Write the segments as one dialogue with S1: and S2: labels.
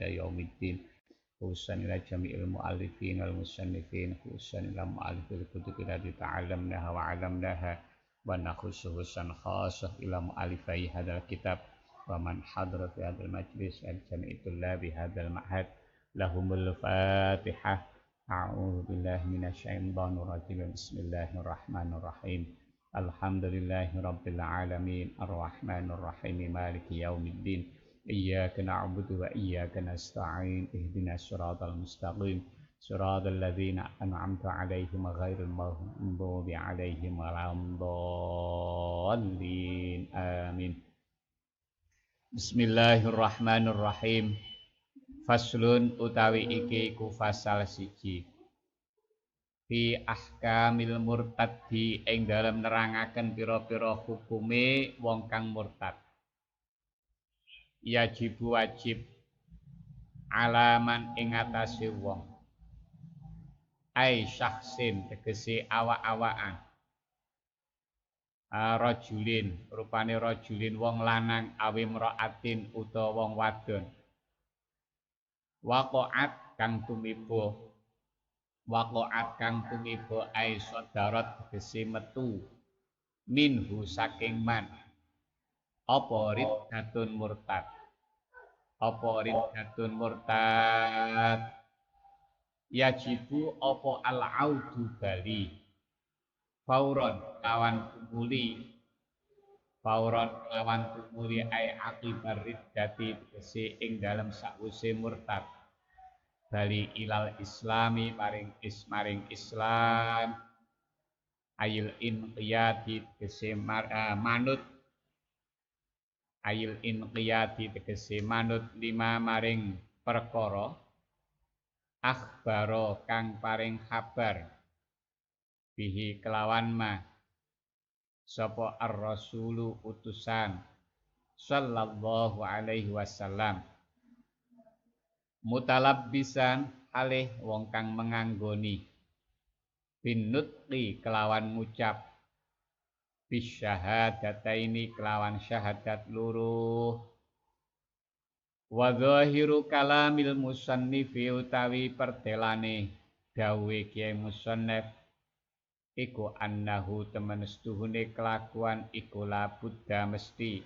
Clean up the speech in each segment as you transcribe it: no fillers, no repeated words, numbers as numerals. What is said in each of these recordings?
S1: ila yaumiddin. Khususan ila jami'il mu'allifin wal musannifin, khususan ila mu'allifil kutubi allati ta'allamnaha wa 'allamnaha, wa nakhususan khasah ila mu'allifai hadzal kitab wa man hadara fi hadzal majlis al jami'i tullabi hadzal ma'had. Lahumul Fatihah. A'udzu billahi minasyaitonir rajim. Bismillahirrahmanirrahim. Alhamdulillahirabbil alamin arrahmanir rahim maliki yaumiddin. Iyyaka na'budu wa iyyaka nasta'in. Ihdinas siratal mustaqim. Siratal ladzina an'amta 'alaihim ghairil maghdubi 'alaihim waladdallin. Amin. Bismillahirrahmanirrahim. Faslun utawi iki ku fasal siji. Fi ahkamil murtaddi ing dalem nerangaken pira-pira hukume wong kang murtad. Yajibu wajib alaman ing atase wong. Ai syakhsin tegese awak-awakan. Rajulin rupane rajulin wong lanang awim raatin utawa wong wadon. Waqa'at kang tumiba ai sadarat tegese metu minhu saking man apa riddatun murtad yajibu apa al-audu bali fauron lawan tumuli ai akibar riddati tegese ing dalem sakwise murtad bali ilal islami maring Islam ayil inqiyadi tegese manut lima maring perkara akhbaro kang paring kabar bihi kelawan ma sapa ar-rasulu utusan sallallahu alaihi wasallam mutalabbisan alih wong kang menganggoni binutqi kelawan ngucap bisyahadataini kelawan syahadat loro wa zahiru kalamil musannifi utawi pertelane dawuhe Kiai Musannaf iku annahu temen setuhune kelakuan iku la buddha mesti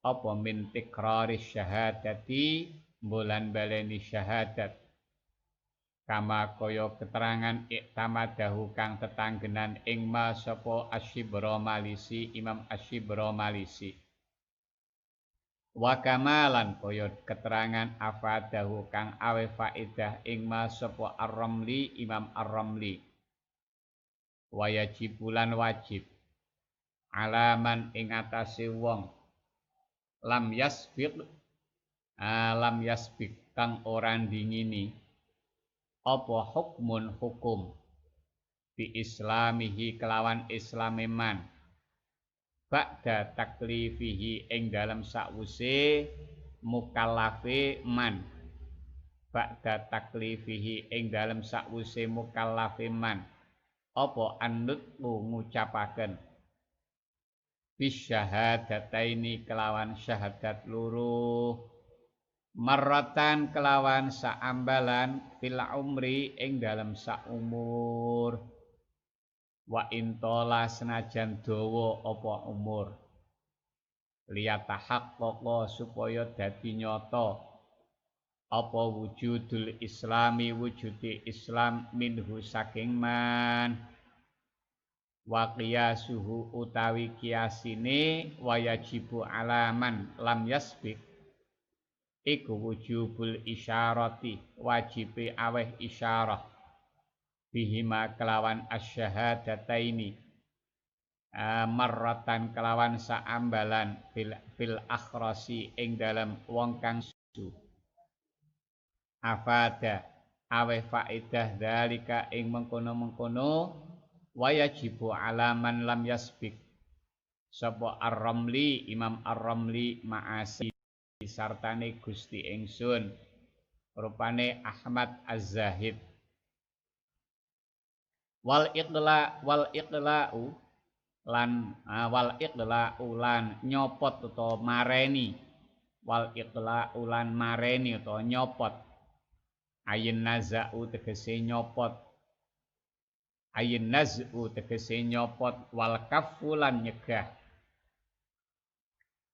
S1: apa min tikrari syahadati bulan baleni syahadat kama kaya keterangan iktamadahu kang tetanggenan ing ma sapa Asyibra Malisi Imam Asyibra Malisi wa kamalan kaya keterangan afadahu kang awe faedah ing ma sapa Ar-Ramli Imam Ar-Ramli wayajibulan wajib alaman ing atase wong lam yasbiq kang ora dingini apa hukmun hukum bi islamihi kelawan islame man ba'da taklifihi ing dalem sakwuse mukallafe man apa annutku ngucapaken bisyahadataini kelawan syahadat loro marratan kelawan saambalan fil umri ing dalem saumur wa intola senajan dawa apa umur liyatahaqqaqa supaya dadi nyata apa wujudul islami wujude Islam minhu saking man wa qiyasuhu utawi kiasine wayajibu alaman lam yasbiq iku wujubul isyarati wajibe aweh isyarah bihima kelawan asyhadataini marratan kelawan saambalan fil akhrasi ing dalam wong kang suci afada aweh faedah dalika ing mengkono-mengkono wayajibu alaman lam yasbiq sapa Ar-Ramli Imam Ar-Ramli ma'asi sartane Gusti ingsun rupane Ahmad Az-Zahid wal iqla'u lan nyopot utawa mareni wal iqla ulan mareni utawa nyopot ayin nazau tegese nyopot ayin nazu tegese nyopot wal kafulan nyegah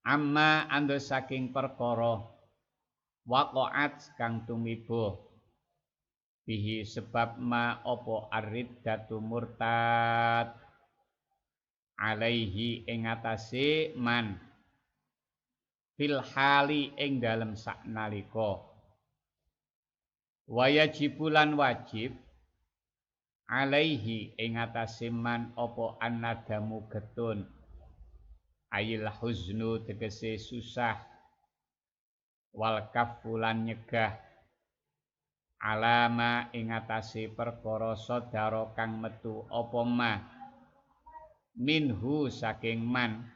S1: amma ando saking perkara waqa'at kang tumibo bihi sebab ma opo ar-riddatu murtad alaihi ing atase man fil hali ing dalem saknalika wayajibulan wajib alaihi ing atase man opo annadamu getun ayil huznu tegese susah wal kafulan nyegah alama ing atase perkara sadara kang metu apa ma minhu saking man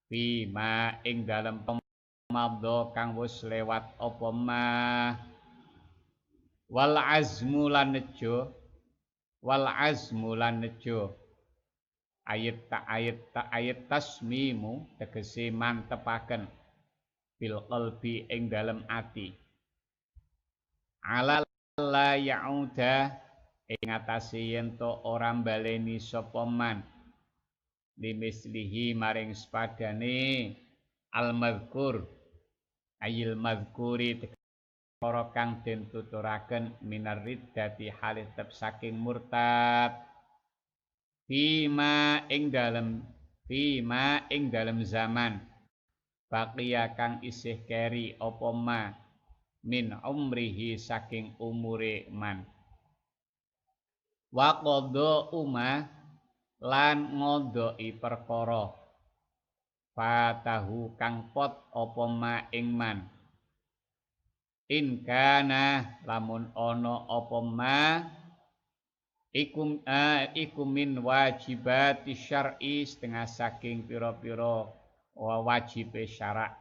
S1: bima ing dalem pemadha kang wis lewat apa ma wal azmu lan nejo ayat tasmimu tegese mantepaken bil qalbi ing dalem ati ala la yauda ing atase yen to ora baleni sapa man limislihi maring sepadane al mazkur ayil mazkuri perkara kang den tuturaken minar riddati halis tetep saking murtad fima ing dalem zaman baqiya kang isih keri apa ma min umrihi saking umure man wa qadha lan ngodoi perkara fatahu kang pot apa ma ing man in kana lamun ana apa ma iku min wajibati syar'i setengah saking pira-pira wajib syarak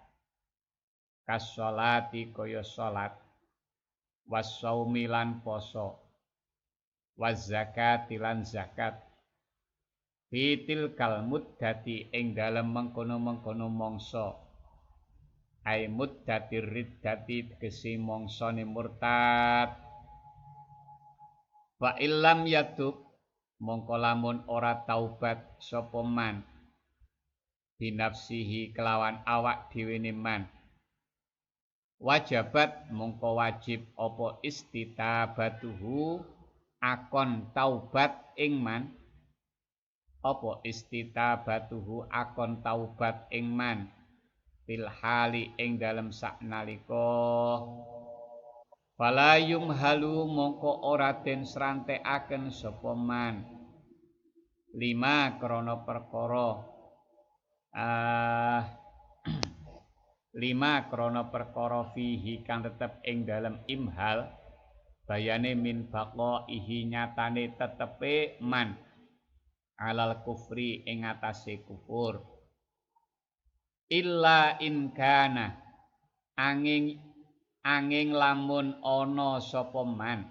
S1: kasolati kaya salat wasaumi lan poso wazakati lan zakat fitil kal muddati ing dalem mengkono-mengkono mangsa ai muddatir riddati tegese mangsane murtad wa illam yatub mongko lamun ora taubat sapa man binafsihi kelawan awak dhewe man wajabat mongko wajib apa istitabatuhu akon taubat ing man apa istitabatuhu akon taubat ing man fil hali ing dalem saknalika fala yumhalu mongko ora den srantekaken sapa man lima krana perkara lima krana perkara fihi kang tetep ing dalem imhal bayane min baqaihi nyatane tetepe man alal kufri ing atase kufur illa in kana angin lamun ana sapa man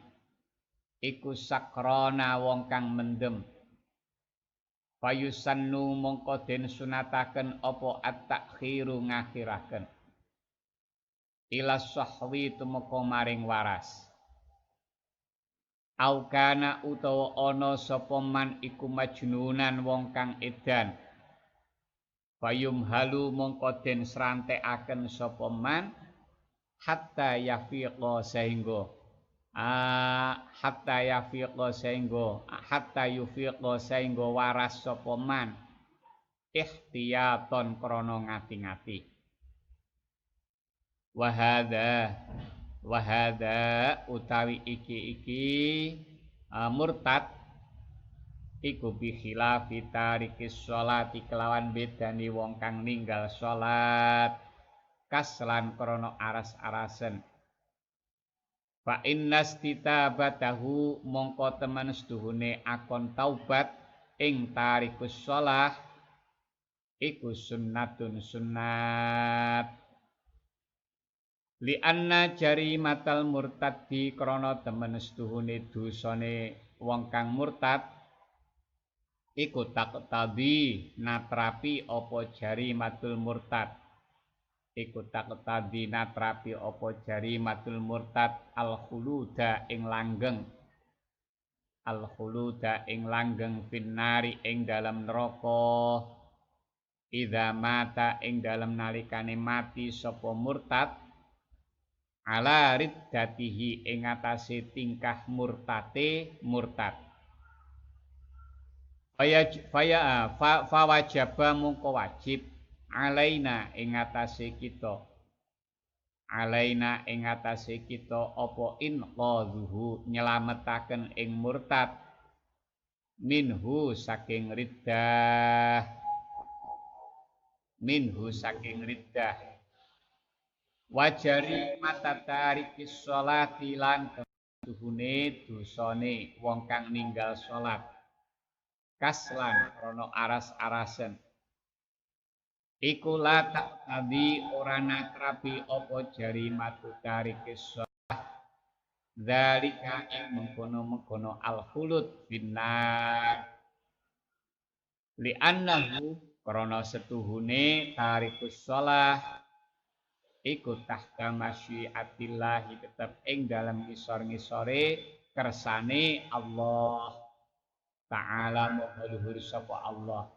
S1: iku sakrona wong kang mendem fayusannu mongko den sunataken apa at-takhiru ngakhiraken ila sahwi tumeka maring waras au kana utawa ana sapa man iku majnunan wong kang edan fayum halu mongko den srantekaken sapa man hatta yafiqa sehingga waras sapa man ihtiyaton krana ngati-ngati wahada utawi iki murtad iku bi khilafi tarikis sholati kelawan bedani wong kang ninggal salat kaslan krana aras-arasen fa innas titabatahu mongko temen seduhune akon taubat ing tarikus shalah iku sunnatun sunnat li anna jarimatal murtadi krana temen seduhune dosane wong kang murtad iku taqtadi natrapi apa jarimatul murtad iku taqtadi natrapi apa jarimatul murtad al khuluda ing langgeng finnari ing dalam neraka idza mata ing dalam nalikane mati sapa murtad ala riddatihi ing atase tingkah murtad fawajaba mungko wajib alaina ing atase kita apa inqadhuhu nyelametaken ing murtad minhu saking riddah wajari mata tarikis sholati lan tuhune dosane wong kang ninggal salat kaslan krana aras-arasen iku la tak tadi ora natrapi apa jari matu tarikis sholat dzalika ing mengkono al khulud binnar li annahu krana setuhune tarikus shalah iku tahta masyiatillahi tetep ing dalam ngisor-ngisore kersane Allah ta'ala moga luhur sapa Allah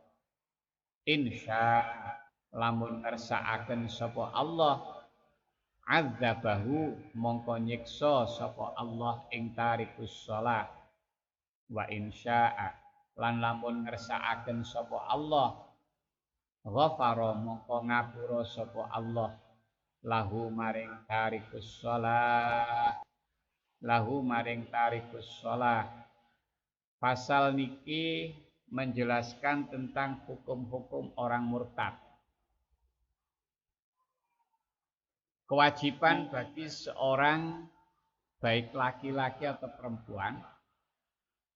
S1: insya lamun ngersakaken sapa Allah adzabahu mongko nyiksa sapa Allah ing tarikus shalah wa insya'a lan lamun ngersakaken sapa Allah ghafara mongko ngapura sapa Allah lahu maring tarikus shalah pasal niki menjelaskan tentang hukum-hukum orang murtad. Kewajiban bagi seorang baik laki-laki atau perempuan,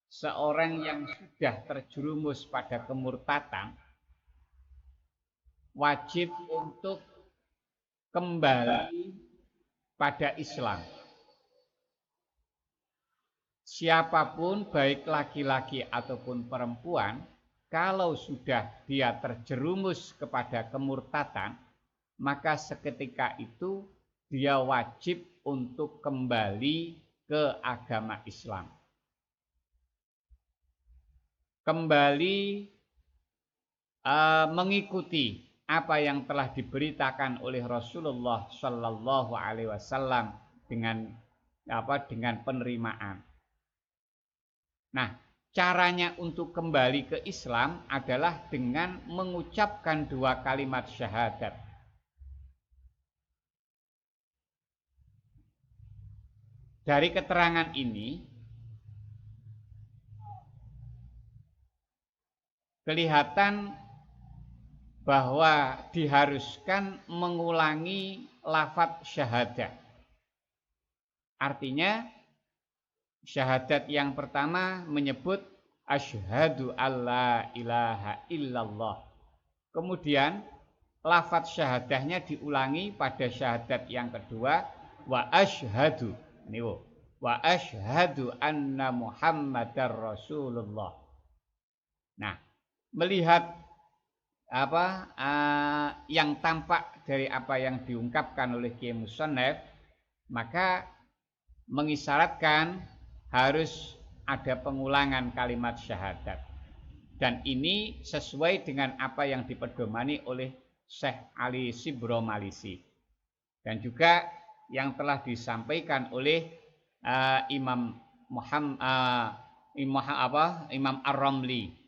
S1: seorang yang sudah terjerumus pada kemurtadan wajib untuk kembali pada Islam. Siapapun baik laki-laki ataupun perempuan, kalau sudah dia terjerumus kepada kemurtadan, maka seketika itu dia wajib untuk kembali ke agama Islam. Kembali mengikuti apa yang telah diberitakan oleh Rasulullah Shallallahu Alaihi Wasallam dengan penerimaan. Nah, caranya untuk kembali ke Islam adalah dengan mengucapkan 2 kalimat syahadat. Dari keterangan ini kelihatan bahwa diharuskan mengulangi lafadz syahadat. Artinya syahadat yang pertama menyebut asyhadu alla ilaha illallah. Kemudian lafadz syahadahnya diulangi pada syahadat yang kedua wa asyhadu anna Muhammadar Rasulullah. Nah, melihat yang tampak dari apa yang diungkapkan oleh Kiai Musannaf, maka mengisyaratkan harus ada pengulangan kalimat syahadat. Dan ini sesuai dengan apa yang dipedomani oleh Syekh Ali Sibro Malisi. Dan juga yang telah disampaikan oleh Imam Ar-Ramli.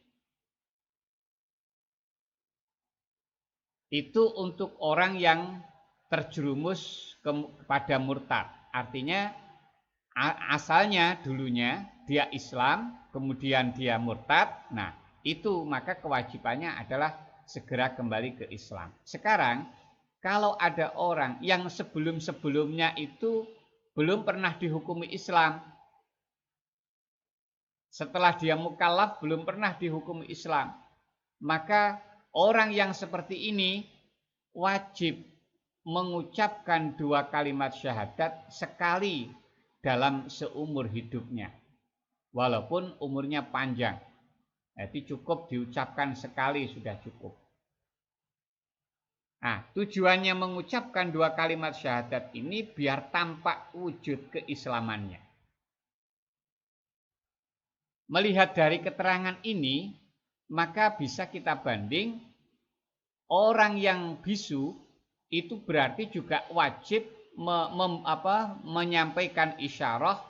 S1: Itu untuk orang yang terjerumus kepada murtad. Artinya asalnya dulunya dia Islam, kemudian dia murtad. Nah, itu maka kewajibannya adalah segera kembali ke Islam. Sekarang kalau ada orang yang sebelum-sebelumnya itu belum pernah dihukumi Islam, setelah dia mukallaf belum pernah dihukumi Islam, maka orang yang seperti ini wajib mengucapkan 2 kalimat syahadat sekali dalam seumur hidupnya. Walaupun umurnya panjang. Jadi cukup diucapkan sekali sudah cukup. Nah, tujuannya mengucapkan dua kalimat syahadat ini biar tampak wujud keislamannya. Melihat dari keterangan ini, maka bisa kita banding orang yang bisu itu berarti juga wajib menyampaikan isyarah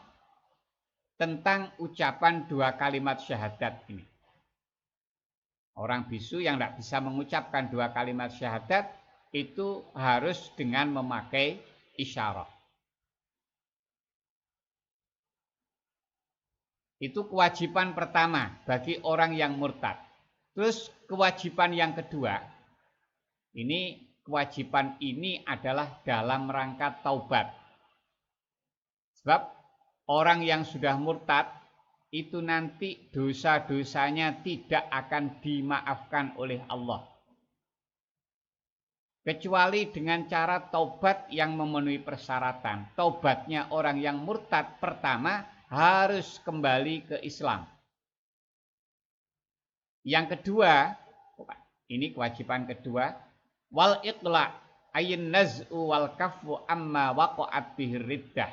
S1: tentang ucapan dua kalimat syahadat ini. Orang bisu yang tidak bisa mengucapkan dua kalimat syahadat itu harus dengan memakai isyarah. Itu kewajiban pertama bagi orang yang murtad. Terus kewajiban yang kedua, kewajiban ini adalah dalam rangka taubat. Sebab orang yang sudah murtad itu nanti dosa-dosanya tidak akan dimaafkan oleh Allah. Kecuali dengan cara taubat yang memenuhi persyaratan. Taubatnya orang yang murtad pertama harus kembali ke Islam. Yang kedua, ini kewajiban kedua, wal iqla ayin naz'u wal kafu amma waqa'at bihir riddah.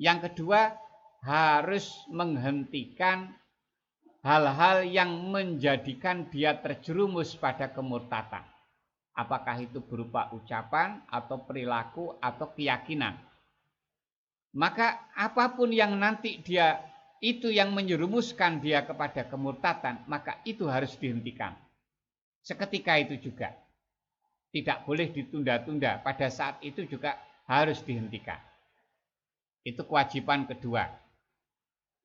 S1: Yang kedua, harus menghentikan hal-hal yang menjadikan dia terjerumus pada kemurtadan. Apakah itu berupa ucapan atau perilaku atau keyakinan. Maka apapun yang nanti dia itu yang menjerumuskan dia kepada kemurtadan, maka itu harus dihentikan. Seketika itu juga. Tidak boleh ditunda-tunda, pada saat itu juga harus dihentikan. Itu kewajiban kedua.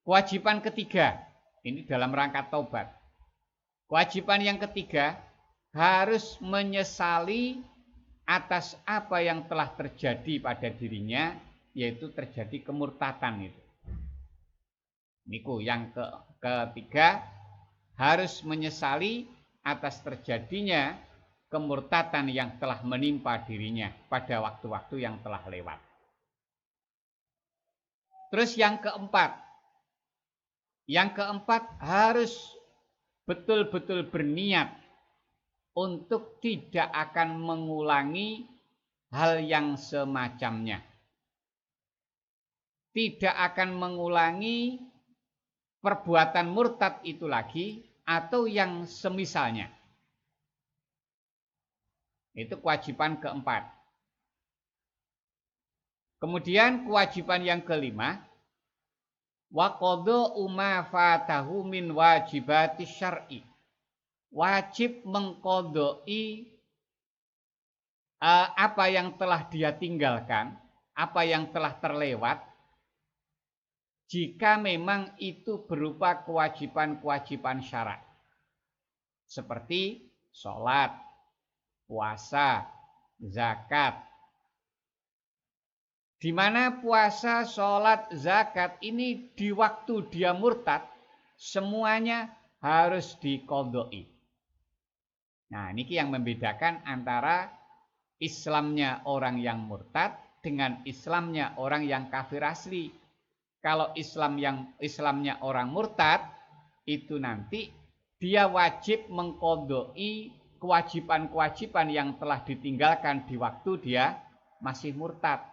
S1: Kewajiban ketiga, ini dalam rangka taubat. Kewajiban yang ketiga, harus menyesali atas apa yang telah terjadi pada dirinya, yaitu terjadi kemurtadan itu. Niku yang ketiga, harus menyesali atas terjadinya kemurtadan yang telah menimpa dirinya pada waktu-waktu yang telah lewat. Terus yang keempat harus betul-betul berniat untuk tidak akan mengulangi hal yang semacamnya. Tidak akan mengulangi perbuatan murtad itu lagi atau yang semisalnya. Itu kewajiban keempat. Kemudian kewajiban yang kelima, wa qada'u ma fatahu min wajibati syar'i. Wajib mengqadai apa yang telah dia tinggalkan, apa yang telah terlewat, jika memang itu berupa kewajiban-kewajiban syarat. Seperti sholat, puasa, zakat. Di mana puasa, sholat, zakat ini di waktu dia murtad, semuanya harus diqadai. Nah, ini yang membedakan antara Islamnya orang yang murtad dengan Islamnya orang yang kafir asli. Kalau Islamnya orang murtad, itu nanti dia wajib mengqadai kewajiban-kewajiban yang telah ditinggalkan di waktu dia masih murtad.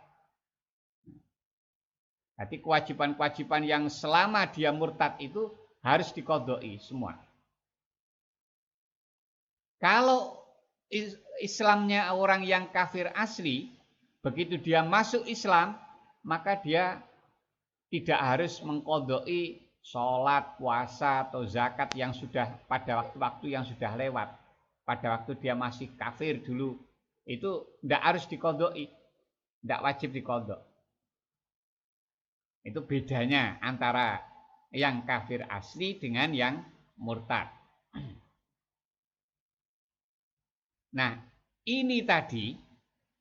S1: Jadi kewajiban-kewajiban yang selama dia murtad itu harus diqadai semua. Kalau Islamnya orang yang kafir asli, begitu dia masuk Islam, maka dia tidak harus mengqadai sholat, puasa, atau zakat yang sudah pada waktu-waktu yang sudah lewat. Pada waktu dia masih kafir dulu, itu tidak harus diqadai, tidak wajib diqadai. Itu bedanya antara yang kafir asli dengan yang murtad. Nah, ini tadi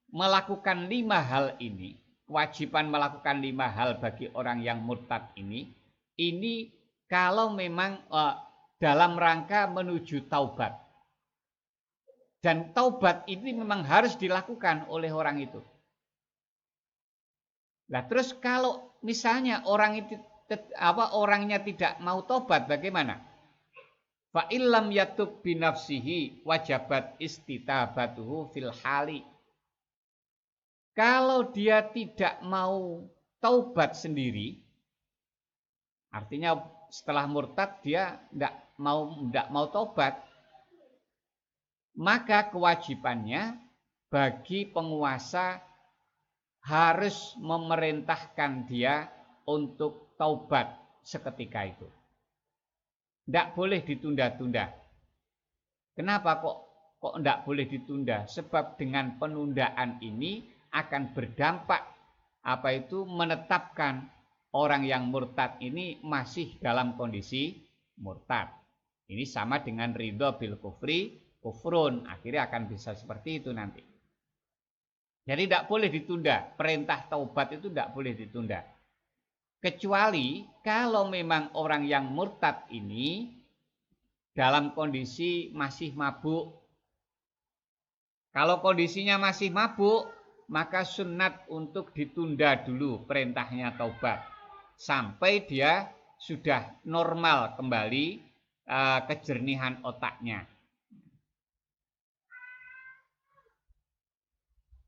S1: melakukan 5 hal ini, kewajiban melakukan 5 hal bagi orang yang murtad ini kalau memang dalam rangka menuju taubat. Dan taubat ini memang harus dilakukan oleh orang itu. Nah, terus kalau misalnya orang itu orangnya tidak mau taubat, bagaimana? Fa illam yatub binafsihi wajabat istitabatuhu fil hali. Kalau dia tidak mau taubat sendiri, artinya setelah murtad dia tidak mau taubat, maka kewajibannya bagi penguasa harus memerintahkan dia untuk taubat seketika itu. Tidak boleh ditunda-tunda. Kenapa kok tidak boleh ditunda? Sebab dengan penundaan ini akan berdampak menetapkan orang yang murtad ini masih dalam kondisi murtad. Ini sama dengan ridho bil kufri kufrun, akhirnya akan bisa seperti itu nanti. Jadi tidak boleh ditunda, perintah taubat itu tidak boleh ditunda. Kecuali kalau memang orang yang murtad ini dalam kondisi masih mabuk. Kalau kondisinya masih mabuk, maka sunat untuk ditunda dulu perintahnya taubat sampai dia sudah normal kembali kejernihan otaknya.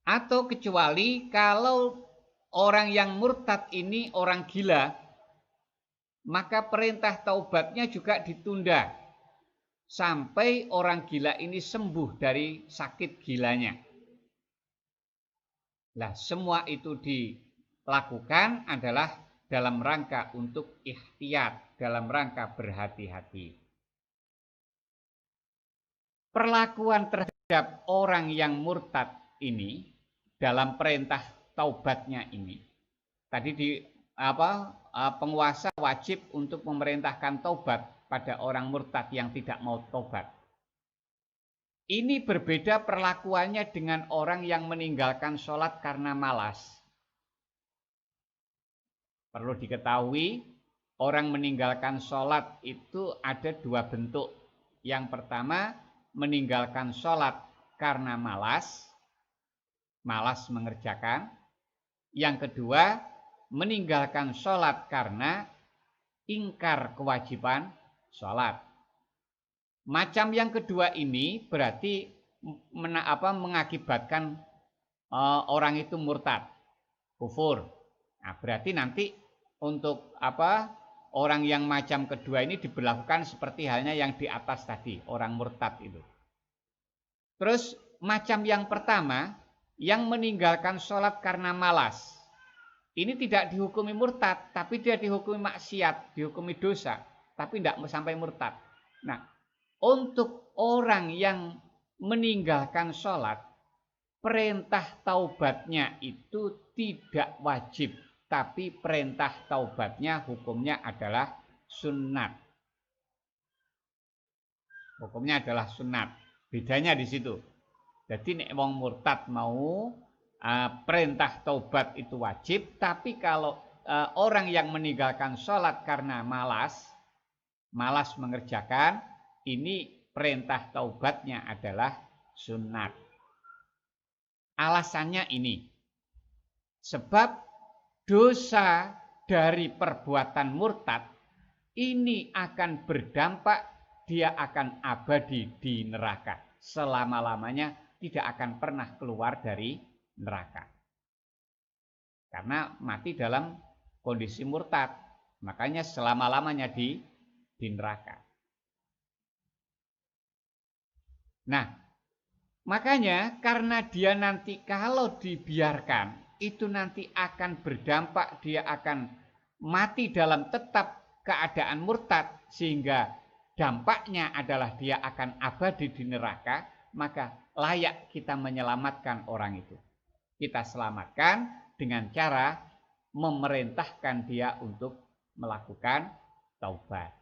S1: Atau kecuali kalau orang yang murtad ini orang gila, maka perintah taubatnya juga ditunda sampai orang gila ini sembuh dari sakit gilanya. Nah, semua itu dilakukan adalah dalam rangka untuk ikhtiyat, dalam rangka berhati-hati. Perlakuan terhadap orang yang murtad ini dalam perintah taubatnya ini, tadi penguasa wajib untuk memerintahkan taubat pada orang murtad yang tidak mau taubat. Ini berbeda perlakuannya dengan orang yang meninggalkan sholat karena malas. Perlu diketahui, orang meninggalkan sholat itu ada dua bentuk. Yang pertama, meninggalkan sholat karena malas mengerjakan. Yang kedua, meninggalkan sholat karena ingkar kewajiban sholat. Macam yang kedua ini berarti mengakibatkan orang itu murtad, kufur. Nah, berarti nanti untuk orang yang macam kedua ini diberlakukan seperti halnya yang di atas tadi, orang murtad itu. Terus macam yang pertama, yang meninggalkan sholat karena malas. Ini tidak dihukumi murtad, tapi dia dihukumi maksiat, dihukumi dosa, tapi tidak sampai murtad. Nah, untuk orang yang meninggalkan sholat, perintah taubatnya itu tidak wajib, tapi perintah taubatnya hukumnya adalah sunat. Hukumnya adalah sunat. Bedanya di situ. Jadi nek wong murtad mau perintah taubat itu wajib, tapi kalau orang yang meninggalkan sholat karena malas mengerjakan, ini perintah taubatnya adalah sunat. Alasannya ini, sebab dosa dari perbuatan murtad ini akan berdampak, dia akan abadi di neraka. Selama-lamanya tidak akan pernah keluar dari neraka. Karena mati dalam kondisi murtad, makanya selama-lamanya di neraka. Nah, makanya karena dia nanti kalau dibiarkan, itu nanti akan berdampak, dia akan mati dalam tetap keadaan murtad, sehingga dampaknya adalah dia akan abadi di neraka, maka layak kita menyelamatkan orang itu. Kita selamatkan dengan cara memerintahkan dia untuk melakukan taubat.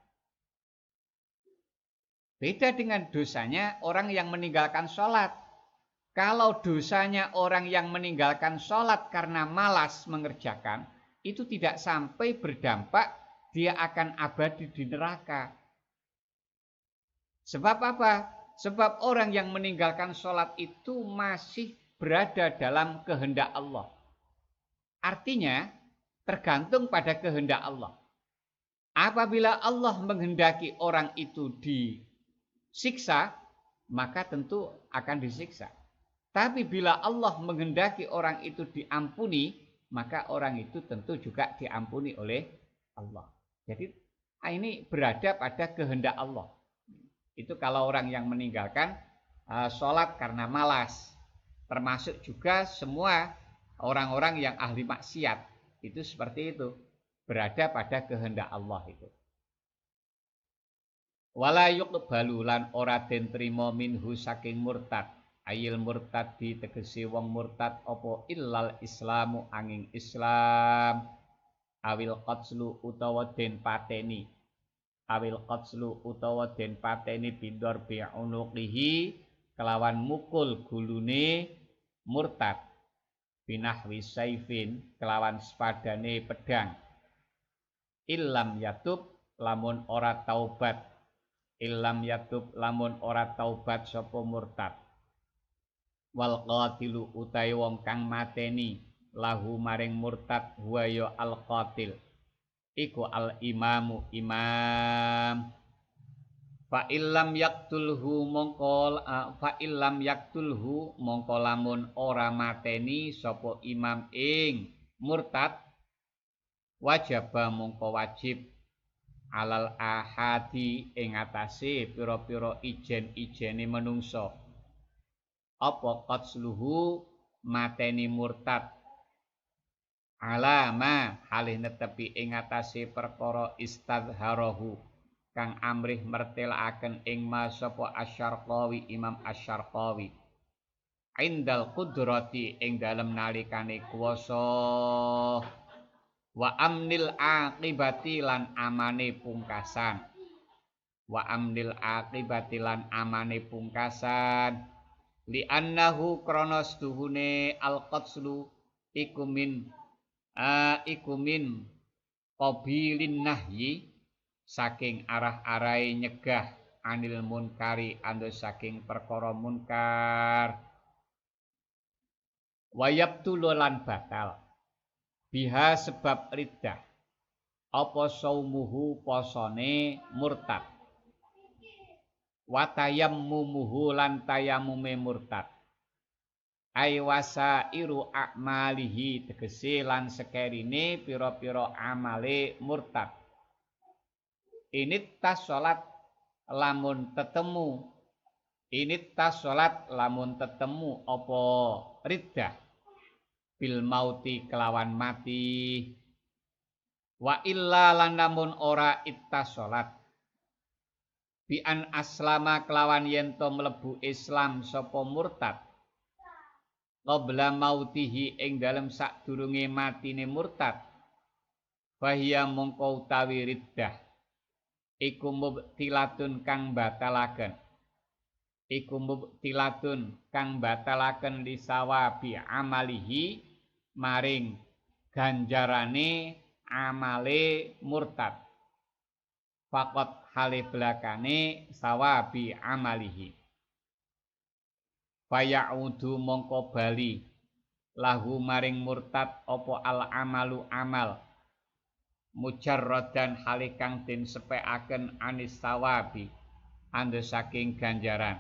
S1: Beda dengan dosanya orang yang meninggalkan sholat. Kalau dosanya orang yang meninggalkan sholat karena malas mengerjakan, itu tidak sampai berdampak dia akan abadi di neraka. Sebab apa? Sebab orang yang meninggalkan sholat itu masih berada dalam kehendak Allah. Artinya tergantung pada kehendak Allah. Apabila Allah menghendaki orang itu siksa, maka tentu akan disiksa. Tapi bila Allah menghendaki orang itu diampuni, maka orang itu tentu juga diampuni oleh Allah. Jadi ini berada pada kehendak Allah. Itu kalau orang yang meninggalkan sholat karena malas. Termasuk juga semua orang-orang yang ahli maksiat. Itu seperti itu. Berada pada kehendak Allah itu. Wala yuqbalu lan ora den trima minhu saking murtad. Ayil murtad ditegesi wong murtad apa illal islamu angin Islam. Awil qatslu utawa den pateni. Awil qatslu utawa den pateni bindor bi'unuqihi kelawan mukul gulune murtad. Binahwi saifin kelawan sepadane pedang. Illam yatub lamun ora taubat. Illam yatub lamun ora taubat sapa murtad. Wal qatilu utai wong kang mateni lahu maring murtad huwa ya al qatil iku al imamu imam. Fa illam yaqtulhu mongko lamun ora mateni sapa imam ing murtad wajaba mongko wajib alal ahadi ing atase pira-pira ijen-ijene menungso apa qatsluhu mateni murtad alama halih netepi ing atase perkara istadharahu kang amrih mertelakaken ing sapa Asy-Syarqawi Imam Asy-Syarqawi indal qudrati ing dalem nalikane kuwasa wa amnil aqibati lan amane pungkasan wa amnil aqibati lan amane pungkasan li annahu kronos tuhune al qatslu iku min qabilin nahyi saking arah-arahe nyegah anil munkari ando saking perkara munkar wayabtul lan batal biha sebab riddah apa saumuhu posone murtad watayammumuhu lan tayamume murtad ai wasairu a'malihi tegese lan sekerine pira-pira amale murtad ini tas salat lamun tetemu apa riddah bil mauti kelawan mati wa illa lan namun ora ittas salat bi an aslama kelawan yen to mlebu Islam sapa murtad qabla mautihi ing dalem sadurunge matine murtad fahiya mongko utawi riddah iku mubtilatun kang batalaken lisawabi amalihi maring ganjarane amale murtad faqat hale belakane sawabi amalihi fayaudu mongko bali lahu maring murtad apa al amalu amal mujarradan hale kang den sepekaken anis sawabi ande saking ganjaran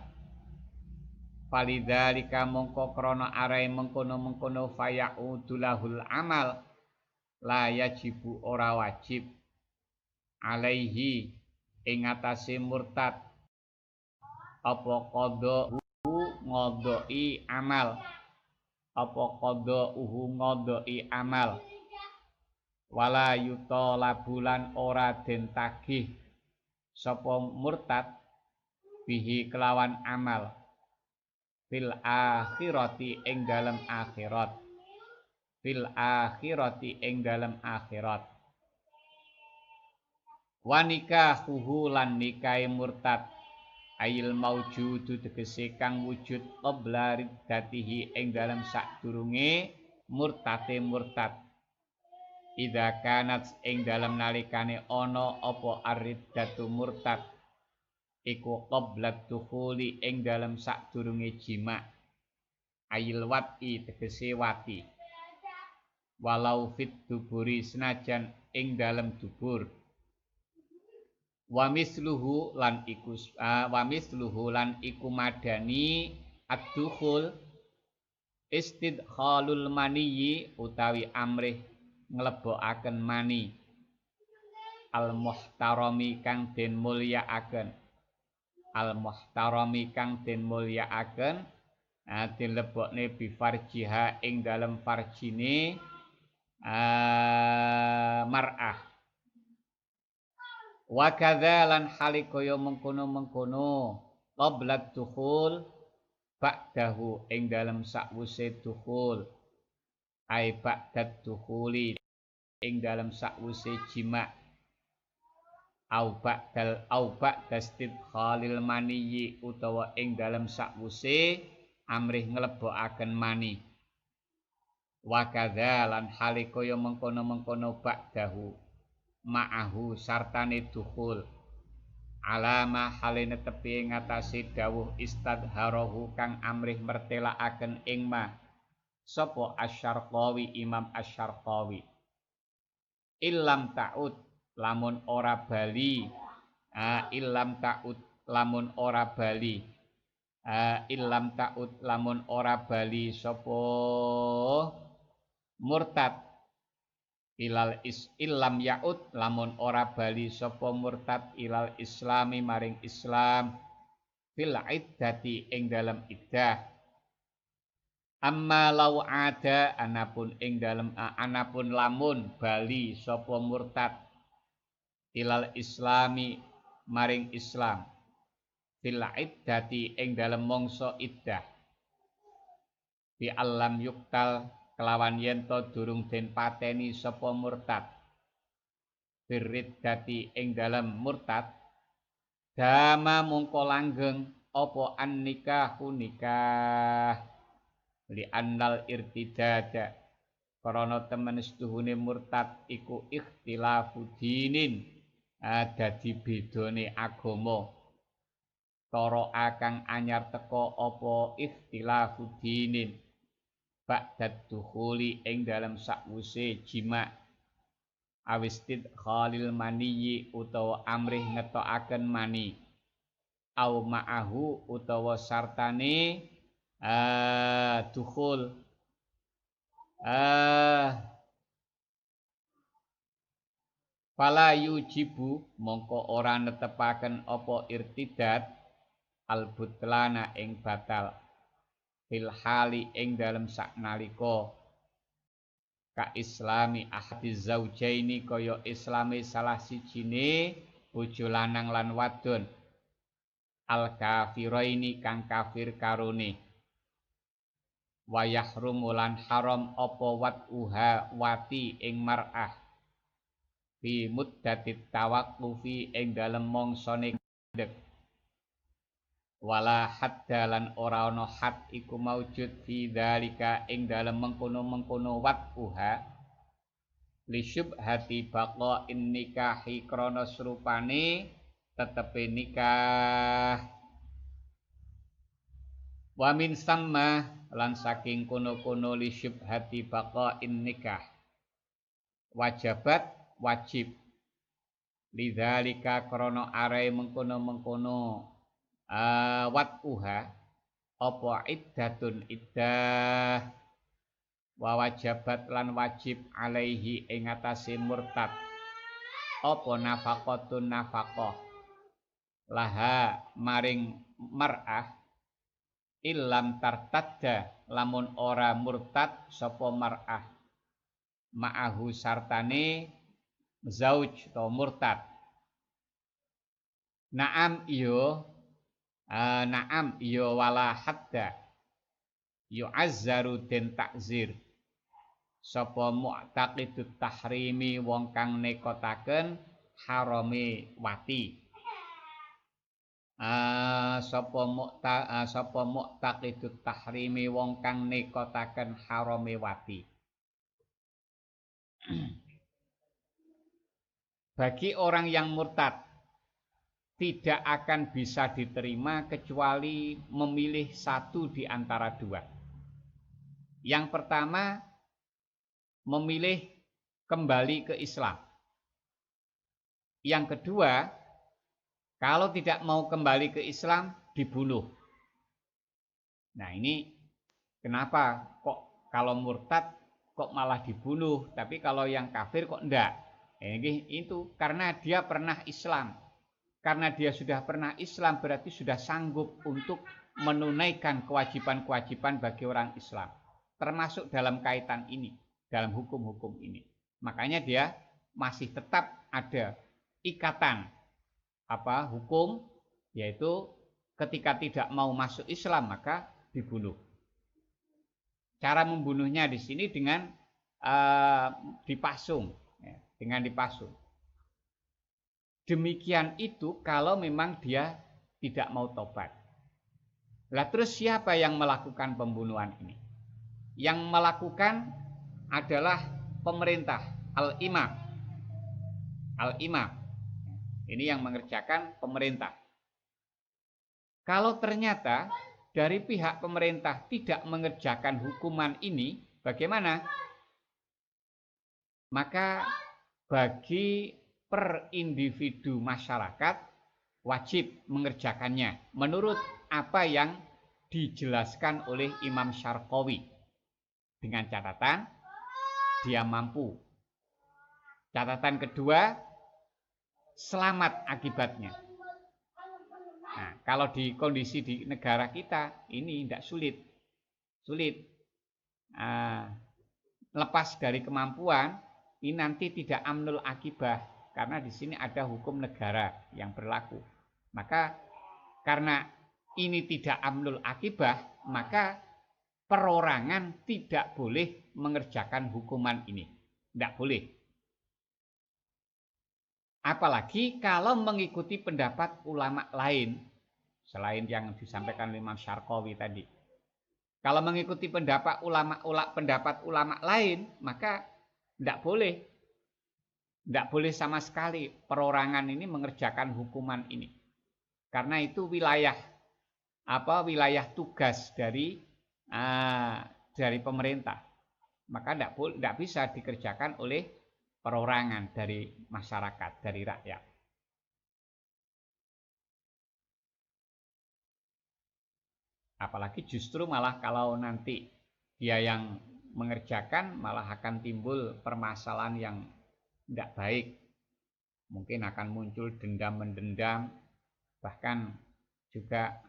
S1: Falidzalika mongko krana arahe mengkono-mengkono fayaudu lahul amal la yajibu ora wajib alaihi ing atase murtad apa qadha ngodoi amal wala yuta labulan ora den tagih sapa murtad bihi kelawan amal fil akhirati ing dalem akhirat wa nikahuhu lan nikahe murtad ayil maujudu tegese kang wujud qabla riddatihi ing dalem sadurunge murtad idza kanat ing dalem nalikane ana apa arriddatu murtad iku qabla dukhuli ing dalem sadurunge jima ayil wati tegese wati walau fit duburi senajan ing dalem dubur Wa misluhu lan iku madani ad-dukhul istidkhalul maniyyi utawi amrih nglebokaken mani al muhtarami kang den mulyakaken al muhtarami kang den mulyakaken dilebokne bi farjiha ing dalem farjine mar'ah wa kadza lan halikaya mengkono-mengkono qabla dukhul ba'dahu ing dalem sakwuse dukhul ai ba'dad dukhuli ing dalem sakwuse jima' au ba'dastidkhalil maniyyi utawa ing dalem sakwuse amrih nglebokaken mani wa kadza lan halikaya mengkono-mengkono ba'dahu ma'ahu sartane dukhul alama haline tepi ngatasi dawuh istadharahu kang amrih mertelakaken ing ma sapa Asy-Syarqawi Imam Asy-Syarqawi illam ta'ud lamun ora bali illam ta'ud lamun ora bali illam ta'ud lamun ora bali sapa murtad illam yaud lamun ora bali sapa murtad ilal islami maring Islam fil iddati ing dalem iddah amma lau ada anapun ing dalem anapun lamun bali sapa murtad ilal islami maring Islam fil iddati ing dalem mangsa iddah bi alam yuktal kelawan yen to durung den pateni sapa murtad birriddati ing dalem murtad dama mungko langgeng apa an nikahu nikah li annal irtidada karana temen setuhune murtad iku ikhtilafu dinin dadi bedane agama cara akang anyar teka apa ikhtilafu dinin ba'dad dukhuli ing dalam sakwuse jima' awistid khalil maniyyi utawa amrih ngetokaken mani au ma'ahu utawa sartane dukhul fala yujibu mongko ora netepaken apa irtidad al butlana ing batal fil hali ing dalem saknalika ka islami ahadiz zaujaini kaya islami salah sijine bojo lanang lan wadon al kafiraini kang kafir karone wa yahrumu lan haram apa watuha wati ing mar'ah fi muddatit tawaqqufi ing dalem mangsane ndek wala hadda lan ora ana had iku maujud fi dzalika ing dalem mengkono-mengkono watuha li syubhati baqa in nikahi krana serupane tetepe nikah wa min samma lan saking kono-kono li syubhati baqa in nikah wajabat wajib lidzalika krana are mengkono-mengkono watuha apa iddatun iddah wa wajabat lan wajib alaihi ing atase murtad apa nafaqatun nafaqah laha maring mar'ah illam tartadda lamun ora murtad sapa mar'ah ma'ahu sartane zauj atau murtad na'am iyo na'am iya wala hadda yu'azzaru den takzir sapa mu'taqidut tahrimi wong kang nekotaken harame wati sapa mu'taqidut tahrimi wong kang nekotaken harame wati bagi orang yang murtad tidak akan bisa diterima kecuali memilih satu di antara dua. Yang pertama, memilih kembali ke Islam. Yang kedua, Kalau tidak mau kembali ke Islam, dibunuh. Nah ini kenapa kok kalau murtad kok malah dibunuh, tapi kalau yang kafir kok enggak? Ini itu karena dia pernah Islam. Karena dia sudah pernah Islam berarti sudah sanggup untuk menunaikan kewajiban-kewajiban bagi orang Islam. Termasuk dalam kaitan ini, dalam hukum-hukum ini. Makanya dia masih tetap ada ikatan hukum, yaitu ketika tidak mau masuk Islam maka dibunuh. Cara membunuhnya di sini dengan dipasung, ya, dengan dipasung. Demikian itu kalau memang dia tidak mau tobat. Lah terus siapa yang melakukan pembunuhan ini? Yang melakukan adalah pemerintah, al-imam. Al-imam. Ini yang mengerjakan pemerintah. Kalau ternyata dari pihak pemerintah tidak mengerjakan hukuman ini, bagaimana? Maka bagi per individu masyarakat wajib mengerjakannya menurut apa yang dijelaskan oleh Imam Syarqawi, dengan catatan dia mampu. Catatan kedua, selamat akibatnya. Nah, kalau di kondisi di negara kita ini tidak sulit. Lepas dari kemampuan, ini nanti tidak amnul akibah, karena di sini ada hukum negara yang berlaku. Maka karena ini tidak amnul akibah, maka perorangan tidak boleh mengerjakan hukuman ini. Tidak boleh. Apalagi kalau mengikuti pendapat ulama lain, selain yang disampaikan oleh Imam Syarqawi tadi. Kalau mengikuti pendapat ulama lain, maka tidak boleh. Tidak boleh sama sekali perorangan ini mengerjakan hukuman ini. Karena itu wilayah tugas dari pemerintah. Maka tidak bisa dikerjakan oleh perorangan dari masyarakat, dari rakyat. Apalagi justru malah kalau nanti dia yang mengerjakan, malah akan timbul permasalahan yang tidak baik. Mungkin akan muncul dendam-mendendam, bahkan juga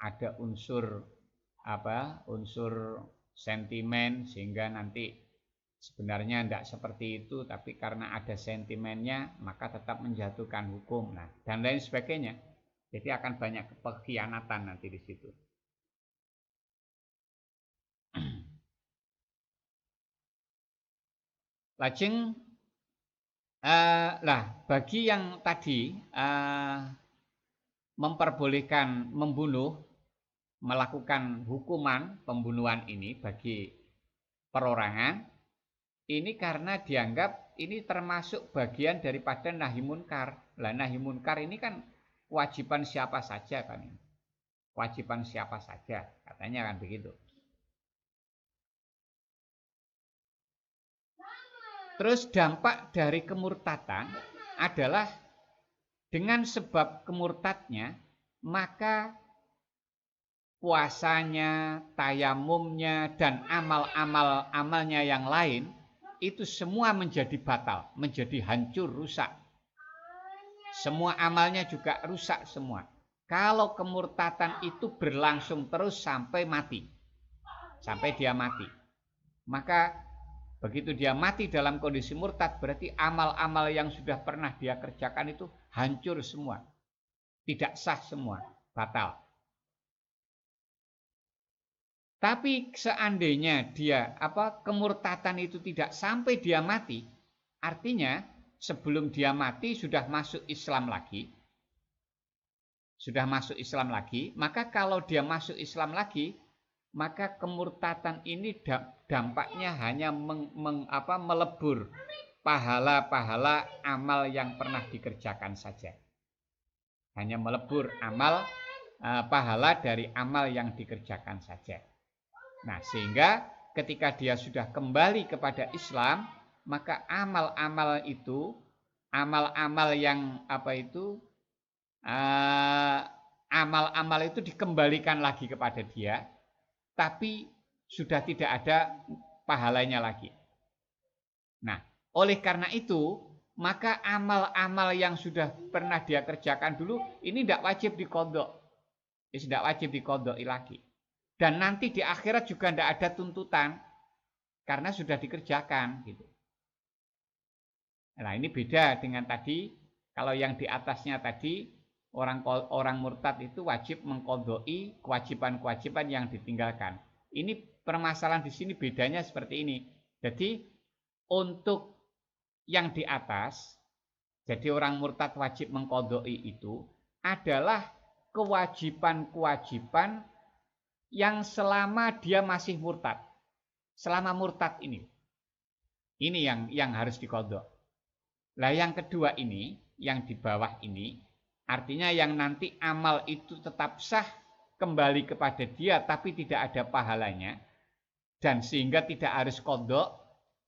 S1: ada unsur sentimen, sehingga nanti sebenarnya tidak seperti itu, tapi karena ada sentimennya maka tetap menjatuhkan hukum, nah dan lain sebagainya. Jadi akan banyak pengkhianatan nanti di situ. Lajeng bagi yang tadi memperbolehkan membunuh, melakukan hukuman pembunuhan ini bagi perorangan, ini karena dianggap ini termasuk bagian daripada nahi munkar. Lah nahi munkar ini kan kewajiban siapa saja kan ini. Kewajiban siapa saja, katanya kan begitu. Terus dampak dari kemurtatan adalah dengan sebab kemurtadnya, maka puasanya, tayamumnya, dan amalnya yang lain itu semua menjadi batal, menjadi hancur, rusak. Semua amalnya juga rusak semua. Kalau kemurtatan itu berlangsung terus sampai mati, sampai dia mati, maka begitu dia mati dalam kondisi murtad, berarti amal-amal yang sudah pernah dia kerjakan itu hancur semua, tidak sah semua, batal. Tapi seandainya dia kemurtatan itu tidak sampai dia mati, artinya sebelum dia mati sudah masuk Islam lagi, maka kalau dia masuk Islam lagi, maka kemurtatan ini dampaknya hanya melebur pahala-pahala amal yang pernah dikerjakan saja. Hanya melebur pahala dari amal yang dikerjakan saja. Nah, sehingga ketika dia sudah kembali kepada Islam, maka amal-amal itu amal-amal yang apa itu amal-amal itu dikembalikan lagi kepada dia, tapi sudah tidak ada pahalanya lagi. Nah, oleh karena itu, maka amal-amal yang sudah pernah dia kerjakan dulu, ini tidak wajib dikodok. Ini tidak wajib dikodok lagi. Dan nanti di akhirat juga tidak ada tuntutan, karena sudah dikerjakan. Gitu. Nah, ini beda dengan tadi, kalau yang di atasnya tadi, orang murtad itu wajib mengkodoi kewajiban-kewajiban yang ditinggalkan. Ini permasalahan di sini bedanya seperti ini. Jadi untuk yang di atas, jadi orang murtad wajib mengkodoi itu adalah kewajiban-kewajiban yang selama dia masih murtad. Selama murtad ini yang harus dikodok. Lah yang kedua ini, yang di bawah ini, artinya yang nanti amal itu tetap sah kembali kepada dia tapi tidak ada pahalanya dan sehingga tidak harus kodok,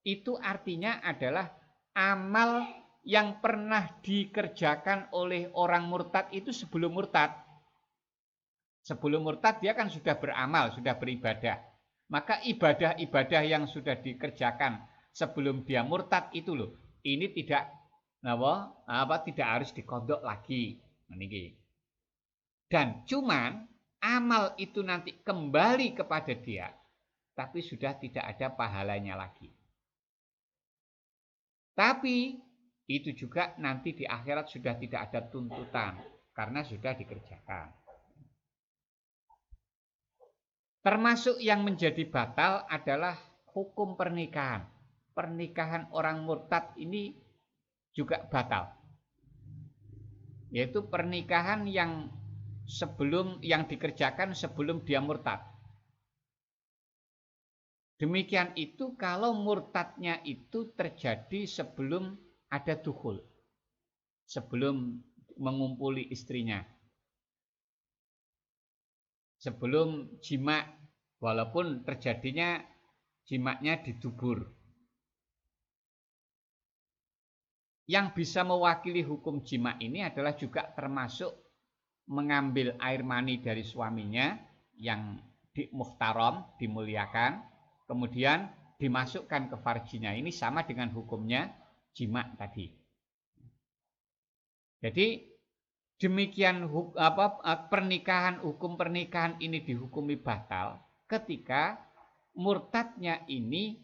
S1: itu artinya adalah amal yang pernah dikerjakan oleh orang murtad itu sebelum murtad. Sebelum murtad dia kan sudah beramal, sudah beribadah. Maka ibadah-ibadah yang sudah dikerjakan sebelum dia murtad itu loh, ini tidak tidak harus dikodok lagi. Dan cuman amal itu nanti kembali kepada dia, tapi sudah tidak ada pahalanya lagi. Tapi itu juga nanti di akhirat sudah tidak ada tuntutan karena sudah dikerjakan. Termasuk yang menjadi batal adalah hukum pernikahan. Pernikahan orang murtad ini juga batal. Yaitu pernikahan yang dikerjakan sebelum dia murtad. Demikian itu kalau murtadnya itu terjadi sebelum ada dukhul. Sebelum mengumpuli istrinya. Sebelum jima, walaupun terjadinya jimaknya di dubur. Yang bisa mewakili hukum jima ini adalah juga termasuk mengambil air mani dari suaminya yang muhtaram, dimuliakan, kemudian dimasukkan ke farjinya. Ini sama dengan hukumnya jima tadi. Jadi demikian hukum pernikahan ini dihukumi batal ketika murtadnya ini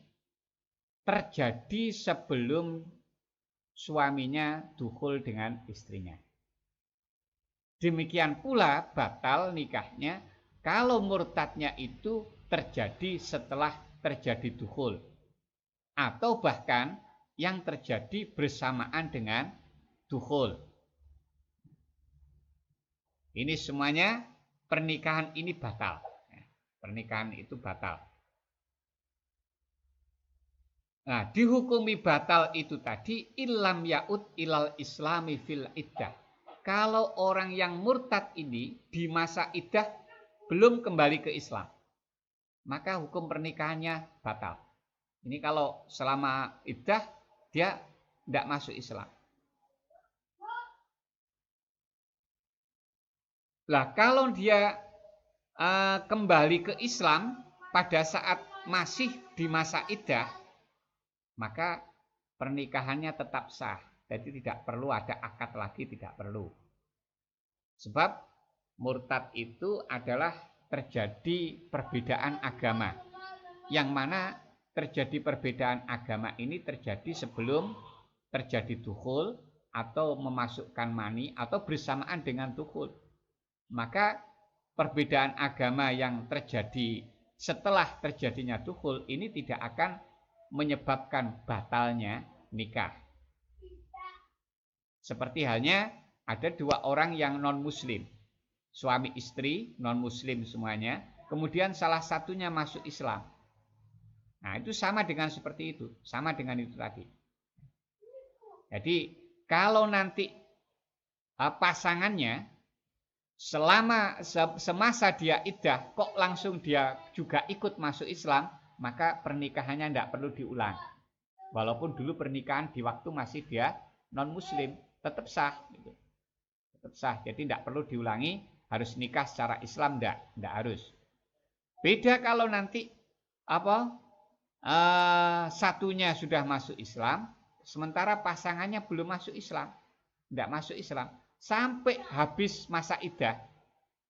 S1: terjadi sebelum suaminya dukhul dengan istrinya. Demikian pula batal nikahnya kalau murtadnya itu terjadi setelah terjadi dukhul atau bahkan yang terjadi bersamaan dengan dukhul. Ini semuanya pernikahan ini batal. Pernikahan itu batal. Nah, dihukumi batal itu tadi illam yaud ilal islami fil iddah. Kalau orang yang murtad ini di masa iddah belum kembali ke Islam, maka hukum pernikahannya batal. Ini kalau selama iddah dia tidak masuk Islam. Lah kalau dia kembali ke Islam pada saat masih di masa iddah, maka pernikahannya tetap sah. Jadi tidak perlu ada akad lagi, tidak perlu. Sebab murtad itu adalah terjadi perbedaan agama. Yang mana terjadi perbedaan agama ini terjadi sebelum terjadi dukhul atau memasukkan mani atau bersamaan dengan dukhul. Maka perbedaan agama yang terjadi setelah terjadinya dukhul ini tidak akan menyebabkan batalnya nikah. Seperti halnya ada dua orang yang non-muslim, suami istri non-muslim semuanya, kemudian salah satunya masuk Islam. Nah itu sama dengan seperti itu, sama dengan itu tadi. Jadi kalau nanti pasangannya semasa dia iddah kok langsung dia juga ikut masuk Islam, maka pernikahannya tidak perlu diulang. Walaupun dulu pernikahan di waktu masih dia non muslim tetap sah gitu. Tetap sah. Jadi tidak perlu diulangi, harus nikah secara Islam tidak harus. Beda kalau nanti satunya sudah masuk Islam, sementara pasangannya belum masuk Islam, tidak masuk Islam, sampai habis masa iddah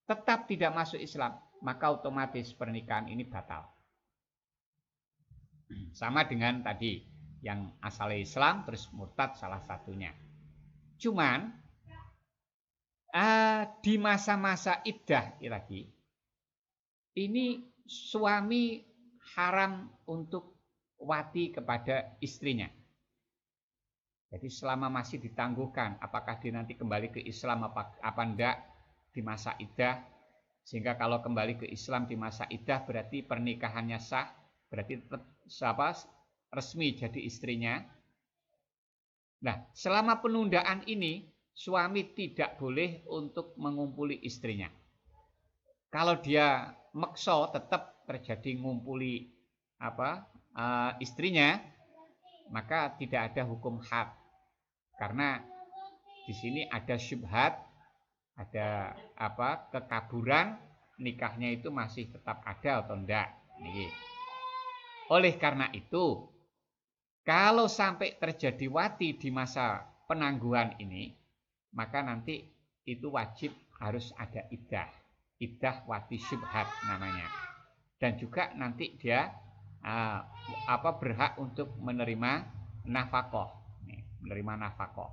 S1: tetap tidak masuk Islam, maka otomatis pernikahan ini batal. Sama dengan tadi yang asalnya Islam terus murtad salah satunya. Cuman di masa-masa iddah lagi, ini suami haram untuk wati kepada istrinya. Jadi selama masih ditangguhkan, apakah dia nanti kembali ke Islam apa enggak di masa iddah, sehingga kalau kembali ke Islam di masa iddah berarti pernikahannya sah, berarti resmi jadi istrinya. Nah, selama penundaan ini suami tidak boleh untuk mengumpuli istrinya. Kalau dia maksa tetap terjadi ngumpuli istrinya, maka tidak ada hukum had. Karena di sini ada syubhat, ada kekaburan, nikahnya itu masih tetap ada atau enggak. Oleh karena itu, kalau sampai terjadi wati di masa penangguhan ini, maka nanti itu wajib harus ada iddah. Iddah wati syubhat namanya. Dan juga nanti dia berhak untuk menerima nafkah. Menerima nafkah.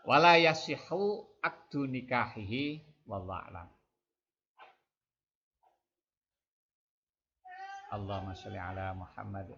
S1: Wala yasihu aqdu nikahihi wallahu a'lam. Allahumma sholli ala Muhammad.